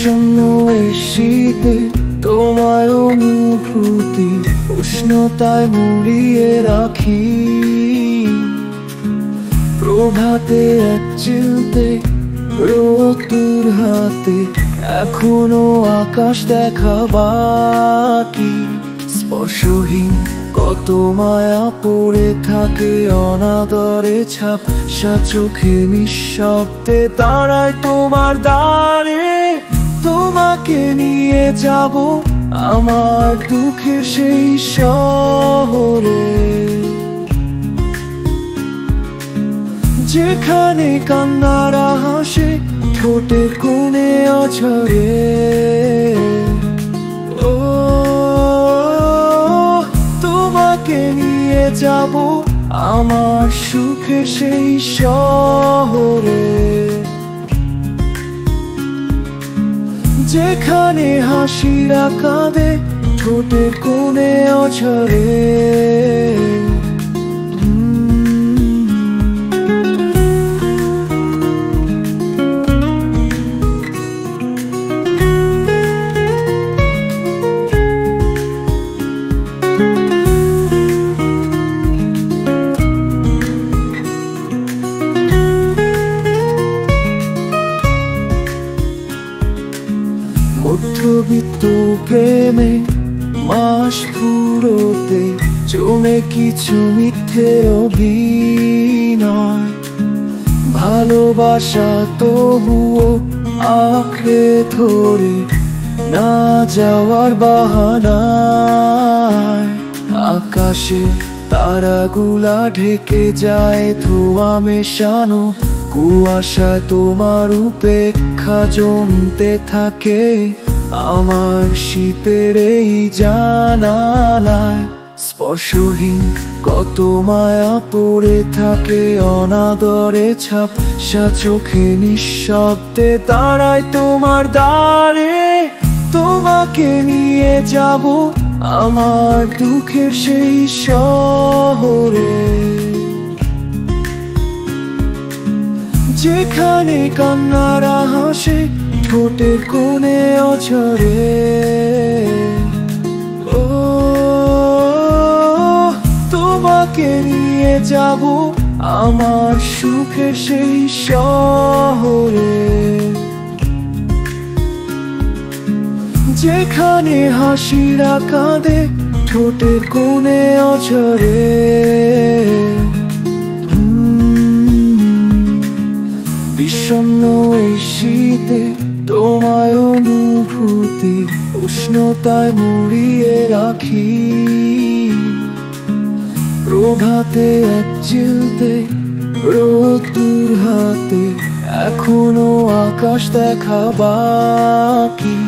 বিষণ্ণ এই শীতে তোমায় অনুভূতি উষ্ণতায় মুড়িয়ে রাখি। প্রভাতে এক চিলতে রোদ্দুর হাতে এখনো আকাশ দেখা বাকি। স্পর্শহীন কত মায়া পড়ে থাকে অনাদরে ঝাপসা চোখে নিঃশব্দে দাঁড়ায় তোমার দ্বারে। তোমাকে নিয়ে যাব আমার দুঃখের সেই শহরে, যেখানে কান্নারা হাসে ঠোঁটের কোণে অঝরে। ও তোমাকে নিয়ে যাব আমার সুখের সেই শহরে, যেখানে হাসিরা কাঁদে ঠোঁটের কোণে অঝরে। মধ্যবিত্ত প্রেমে মাস ফুরোতে জমে কিছু মিথ্যে অভিনয়। ভালোবাসা তবুও আঁকড়ে ধরে না যাওয়ার বাহানায়। আকাশে তারাগুলা ঢেকে যায় ধোঁয়া মেশানো কুয়াশায় তোমার উপেক্ষা জমতে থাকে আমার শীতের এই জানালায়। স্পর্শহীন কত মায়া পড়ে থাকে অনাদরে ঝাপসা চোখে নিঃশব্দে দাঁড়ায় তোমার দ্বারে। তোমাকে নিয়ে যাব আমার দুঃখের সেই শহরে, যেখানে কান্নারা হাসে ঠোঁটের কোণে অঝরে। ও তোমাকে নিয়ে যাব আমার সুখের সেই শহরে, যেখানে হাসিরা কাঁদে ঠোঁটের কোণে অঝরে। বিষণ্ণ এই শীতে তোমায় অনুভূতি উষ্ণতায় মুড়িয়ে রাখি। প্রভাতে এক চিলতে রোদ্দুর হাতে এখনো আকাশ দেখা বাকি।